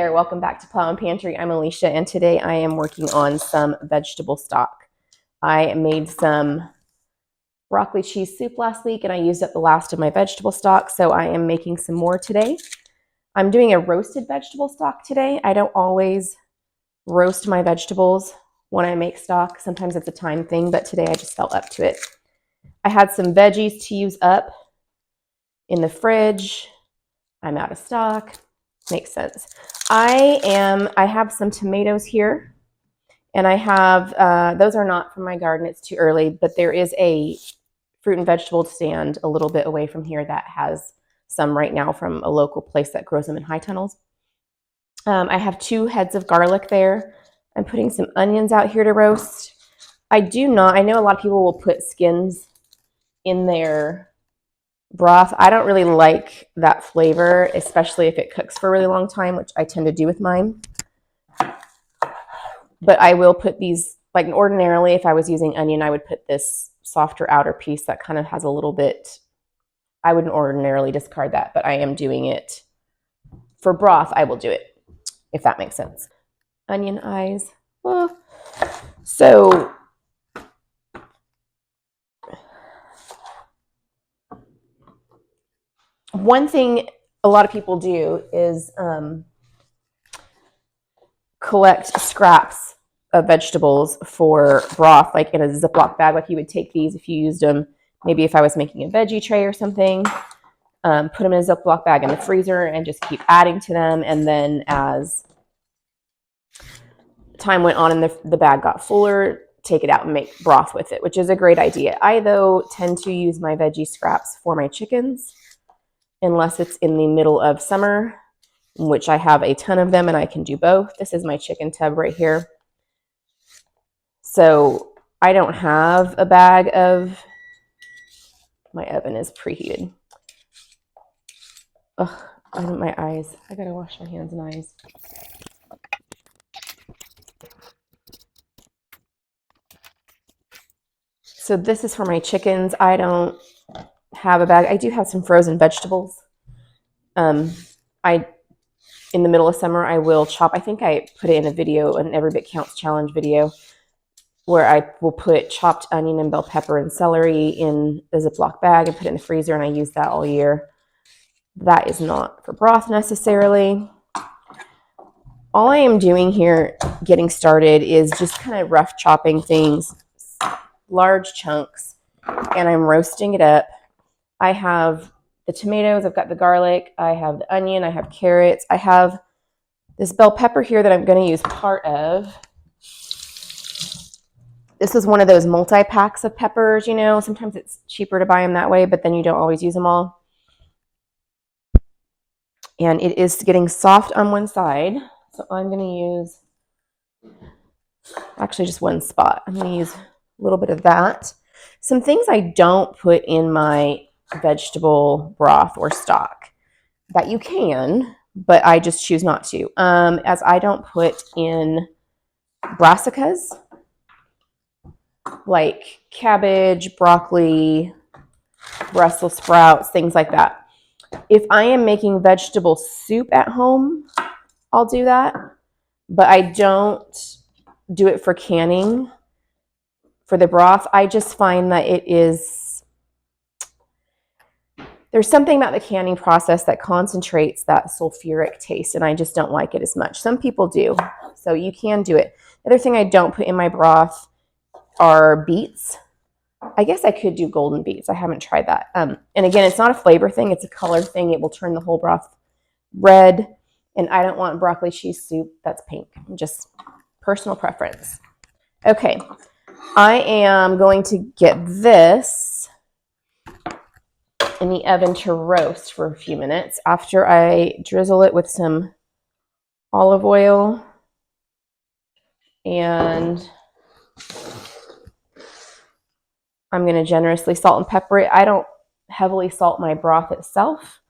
there, welcome back to Plow and Pantry. I'm Alicia, and today I am working on some vegetable stock. I made some broccoli cheese soup last week, and I used up the last of my vegetable stock, so I am making some more today. I'm doing a roasted vegetable stock today. I don't always roast my vegetables when I make stock. Sometimes it's a time thing, but today I just felt up to it. I had some veggies to use up in the fridge. I'm out of stock. Makes sense. I have some tomatoes here, and I have, those are not from my garden, it's too early, but there is a fruit and vegetable stand a little bit away from here that has some right now from a local place that grows them in high tunnels. I have 2 heads of garlic there. I'm putting some onions out here to roast. I know a lot of people will put skins in their broth. I don't really like that flavor, especially if it cooks for a really long time, which I tend to do with mine. But I will put these, like ordinarily if I was using onion, I would put this softer outer piece that kind of has a little bit, I wouldn't ordinarily discard that, but I am doing it for broth. I will do it, if that makes sense. Onion eyes. Oh. So one thing a lot of people do is collect scraps of vegetables for broth, like in a Ziploc bag. Like you would take these if you used them, maybe if I was making a veggie tray or something, put them in a Ziploc bag in the freezer and just keep adding to them. And then as time went on and the bag got fuller, take it out and make broth with it, which is a great idea. I, though, tend to use my veggie scraps for my chickens, unless it's in the middle of summer, in which I have a ton of them and I can do both. This is my chicken tub right here. So I don't have a bag of, my oven is preheated. Ugh, my eyes. I gotta wash my hands and eyes. So this is for my chickens. I don't have a bag. I do have some frozen vegetables. In the middle of summer, I will chop. I think I put it in a video, an Every Bit Counts challenge video, where I will put chopped onion and bell pepper and celery in a Ziploc bag and put it in the freezer, and I use that all year. That is not for broth necessarily. All I am doing here, getting started, is just kind of rough chopping things, large chunks, and I'm roasting it up. I have the tomatoes, I've got the garlic, I have the onion, I have carrots, I have this bell pepper here that I'm going to use part of. This is one of those multi-packs of peppers, you know. Sometimes it's cheaper to buy them that way, but then you don't always use them all. And it is getting soft on one side, so I'm going to use actually just one spot. I'm going to use a little bit of that. Some things I don't put in my vegetable broth or stock that you can, but I just choose not to, as I don't put in brassicas, like cabbage, broccoli, Brussels sprouts, things like that. If I am making vegetable soup at home, I'll do that, but I don't do it for canning for the broth. I just find that there's something about the canning process that concentrates that sulfuric taste, and I just don't like it as much. Some people do, so you can do it. The other thing I don't put in my broth are beets. I guess I could do golden beets. I haven't tried that. And again, it's not a flavor thing. It's a color thing. It will turn the whole broth red, and I don't want broccoli cheese soup that's pink. Just personal preference. Okay, I am going to get this in the oven to roast for a few minutes after I drizzle it with some olive oil and I'm going to generously salt and pepper it. I don't heavily salt my broth itself.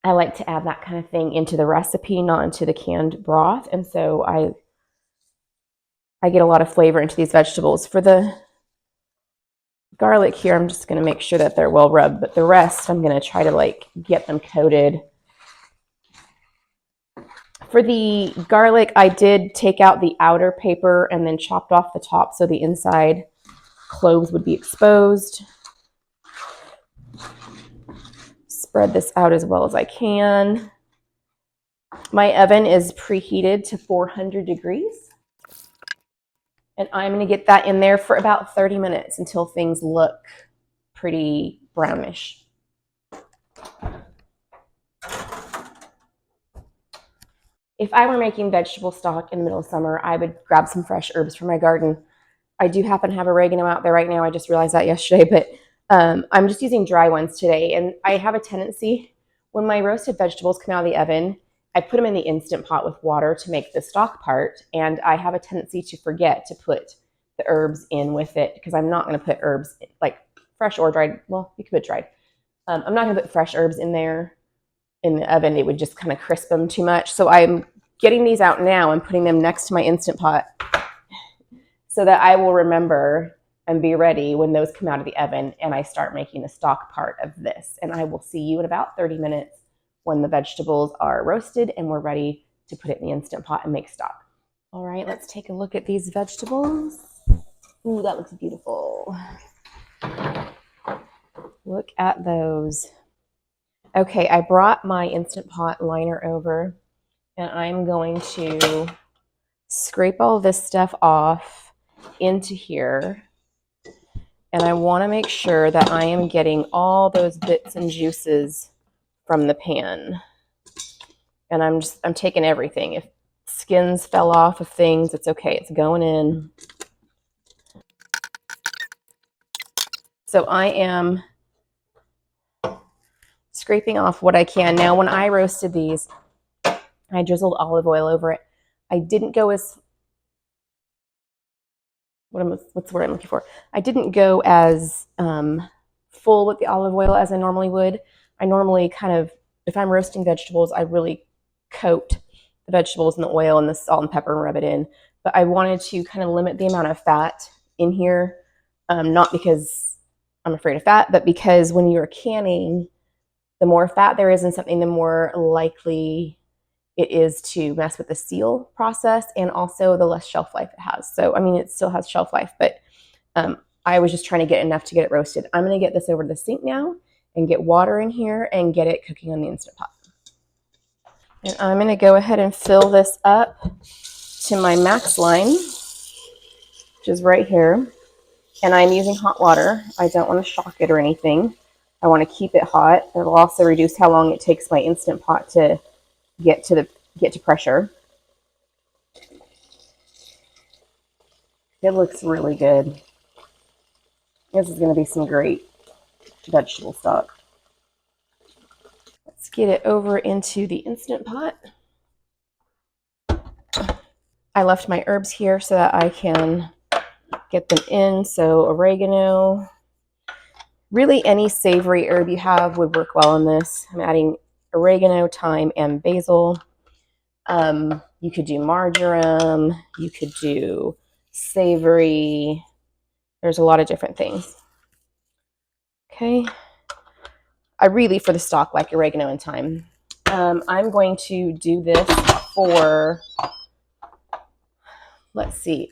I like to add that kind of thing into the recipe, not into the canned broth, and so I get a lot of flavor into these vegetables. For the garlic here, I'm just going to make sure that they're well rubbed, but the rest I'm going to try to like get them coated For the garlic, I did take out the outer paper and then chopped off the top so the inside cloves would be exposed. Spread this out as well as I can. My oven is preheated to 400 degrees. And I'm going to get that in there for about 30 minutes until things look pretty brownish. If I were making vegetable stock in the middle of summer, I would grab some fresh herbs from my garden. I do happen to have oregano out there right now. I just realized that yesterday, but I'm just using dry ones today. And I have a tendency, when my roasted vegetables come out of the oven, I put them in the Instant Pot with water to make the stock part. And I have a tendency to forget to put the herbs in with it because I'm not going to put herbs like fresh or dried. Well, you could put dried. I'm not going to put fresh herbs in there in the oven. It would just kind of crisp them too much. So I'm getting these out now and putting them next to my Instant Pot so that I will remember and be ready when those come out of the oven and I start making the stock part of this. And I will see you in about 30 minutes when the vegetables are roasted and we're ready to put it in the Instant Pot and make stock. All right, let's take a look at these vegetables. Ooh, that looks beautiful. Look at those. Okay, I brought my Instant Pot liner over and I'm going to scrape all this stuff off into here. And I want to make sure that I am getting all those bits and juices from the pan. And I'm taking everything. If skins fell off of things, it's okay. It's going in. So I am scraping off what I can. Now, when I roasted these, I drizzled olive oil over it. I didn't go as what's the word I'm looking for? I didn't go as full with the olive oil as I normally would. I normally kind of, if I'm roasting vegetables, I really coat the vegetables in the oil and the salt and pepper and rub it in. But I wanted to kind of limit the amount of fat in here, not because I'm afraid of fat, but because when you're canning, the more fat there is in something, the more likely it is to mess with the seal process and also the less shelf life it has. So, I mean, it still has shelf life, but I was just trying to get enough to get it roasted. I'm going to get this over to the sink now and get water in here and get it cooking on the Instant Pot. And I'm going to go ahead and fill this up to my max line, which is right here. And I'm using hot water. I don't want to shock it or anything. I want to keep it hot. It'll also reduce how long it takes my Instant Pot to get to pressure. It looks really good. This is going to be some great vegetable stock. Let's get it over into the Instant Pot. I left my herbs here so that I can get them in. So oregano, really any savory herb you have would work well in this. I'm adding oregano, thyme, and basil. You could do marjoram. You could do savory. There's a lot of different things. Okay. I really, for the stock, like oregano and thyme. I'm going to do this for, let's see.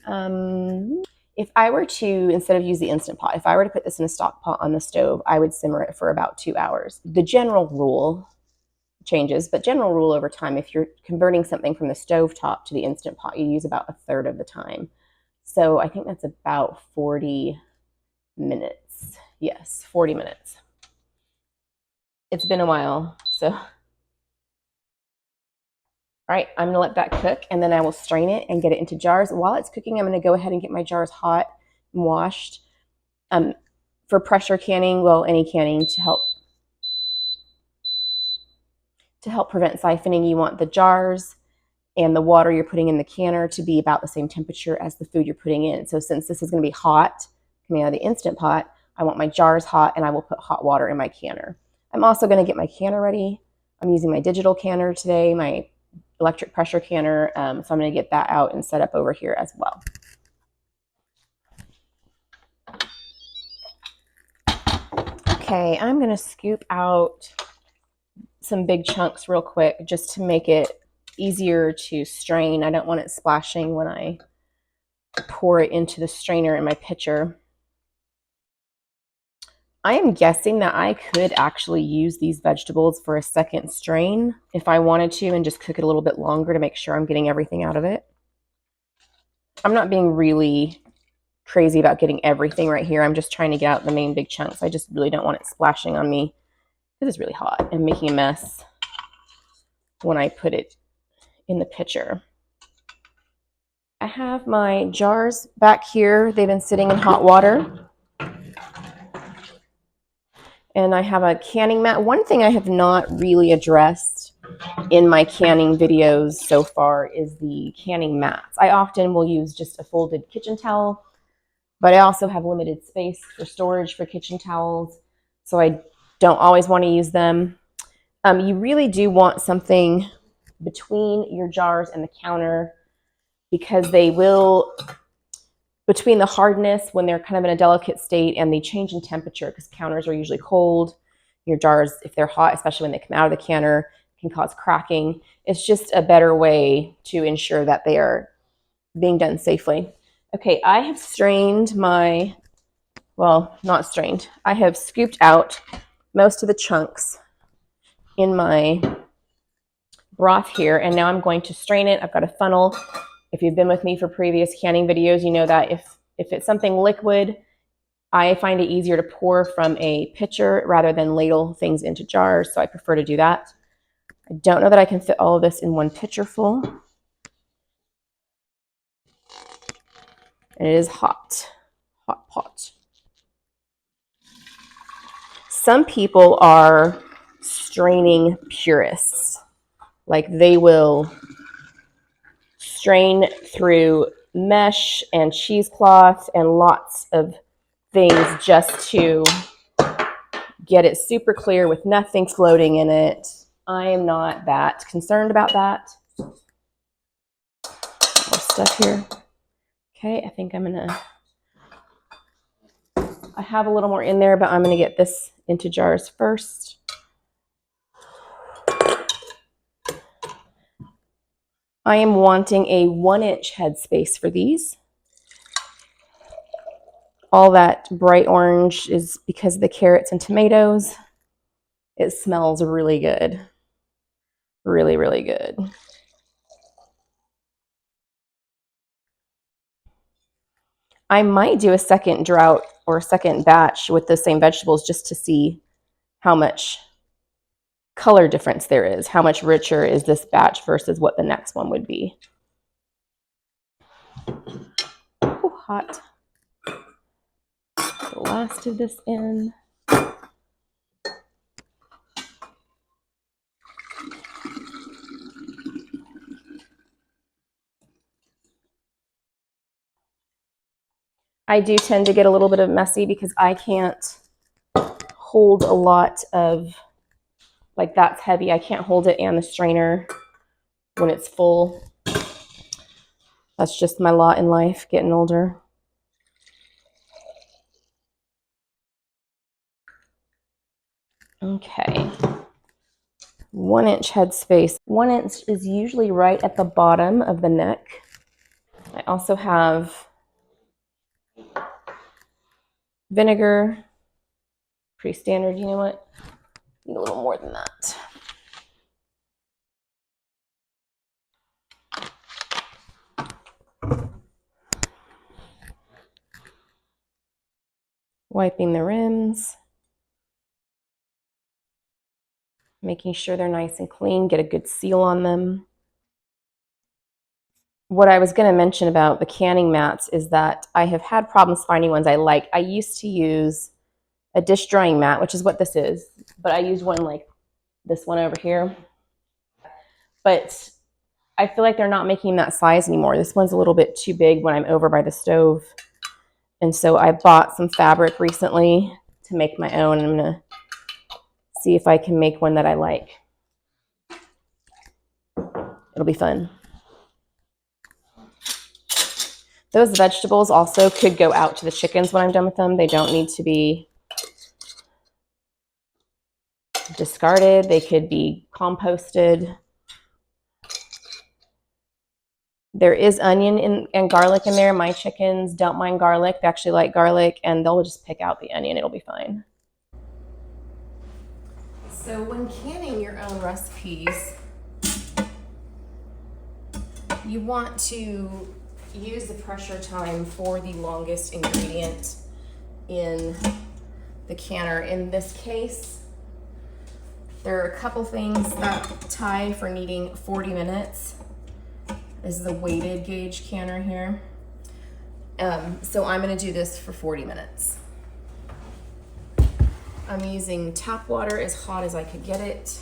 If I were to, instead of use the Instant Pot, if I were to put this in a stock pot on the stove, I would simmer it for about 2 hours. The general rule changes, but general rule over time, if you're converting something from the stove top to the Instant Pot, you use about 1/3 of the time. So I think that's about 40 minutes. Yes, 40 minutes. It's been a while, so. All right, I'm gonna let that cook and then I will strain it and get it into jars. While it's cooking, I'm gonna go ahead and get my jars hot and washed. For pressure canning, well, any canning to help prevent siphoning, you want the jars and the water you're putting in the canner to be about the same temperature as the food you're putting in. So since this is gonna be hot coming out of the Instant Pot, I want my jars hot and I will put hot water in my canner. I'm also gonna get my canner ready. I'm using my digital canner today, my electric pressure canner, so I'm gonna get that out and set up over here as well. Okay, I'm gonna scoop out some big chunks real quick just to make it easier to strain. I don't want it splashing when I pour it into the strainer in my pitcher. I am guessing that I could actually use these vegetables for a second strain if I wanted to and just cook it a little bit longer to make sure I'm getting everything out of it. I'm not being really crazy about getting everything right here. I'm just trying to get out the main big chunks. I just really don't want it splashing on me because it's really hot and making a mess when I put it in the pitcher. I have my jars back here. They've been sitting in hot water. And I have a canning mat. One thing I have not really addressed in my canning videos so far is the canning mats. I often will use just a folded kitchen towel, but I also have limited space for storage for kitchen towels, so I don't always want to use them. You really do want something between your jars and the counter because they will, between the hardness when they're kind of in a delicate state and the change in temperature, because counters are usually cold, your jars, if they're hot, especially when they come out of the canner, can cause cracking. It's just a better way to ensure that they are being done safely. Okay, I have strained my, well, not strained. I have scooped out most of the chunks in my broth here, and now I'm going to strain it. I've got a funnel. If you've been with me for previous canning videos, you know that if it's something liquid, I find it easier to pour from a pitcher rather than ladle things into jars, so I prefer to do that. I don't know that I can fit all of this in one pitcher full. And it is hot. Hot pot. Some people are straining purists. Like they will strain through mesh and cheesecloth and lots of things just to get it super clear with nothing floating in it. I am not that concerned about that. More stuff here. Okay, I think I'm gonna, I have a little more in there, but I'm gonna get this into jars first. I am wanting a 1-inch headspace for these. All that bright orange is because of the carrots and tomatoes. It smells really good. Really, really good. I might do a second drought or a second batch with the same vegetables just to see how much color difference there is. How much richer is this batch versus what the next one would be. Ooh, hot. The last of this in. I do tend to get a little bit of messy because I can't hold a lot of, like that's heavy. I can't hold it and the strainer when it's full. That's just my lot in life, getting older. Okay. 1-inch headspace. 1 inch is usually right at the bottom of the neck. I also have vinegar. Pretty standard, you know what? Need a little more than that. Wiping the rims. Making sure they're nice and clean, get a good seal on them. What I was going to mention about the canning mats is that I have had problems finding ones I like. I used to use a dish drying mat, which is what this is, but I use one like this one over here. But I feel like they're not making that size anymore. This one's a little bit too big when I'm over by the stove. And so I bought some fabric recently to make my own. I'm going to see if I can make one that I like. It'll be fun. Those vegetables also could go out to the chickens when I'm done with them. They don't need to be discarded. They could be composted. There is onion and garlic in there. My chickens don't mind garlic. They actually like garlic, and they'll just pick out the onion. It'll be fine. So when canning your own recipes, you want to use the pressure time for the longest ingredient in the canner. In this case, there are a couple things that tie for needing 40 minutes. This is a weighted gauge canner here. So I'm gonna do this for 40 minutes. I'm using tap water as hot as I could get it.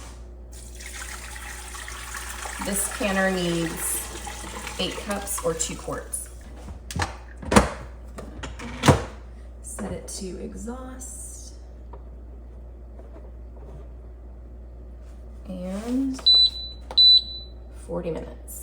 This canner needs 8 cups or 2 quarts. Set it to exhaust. And 40 minutes.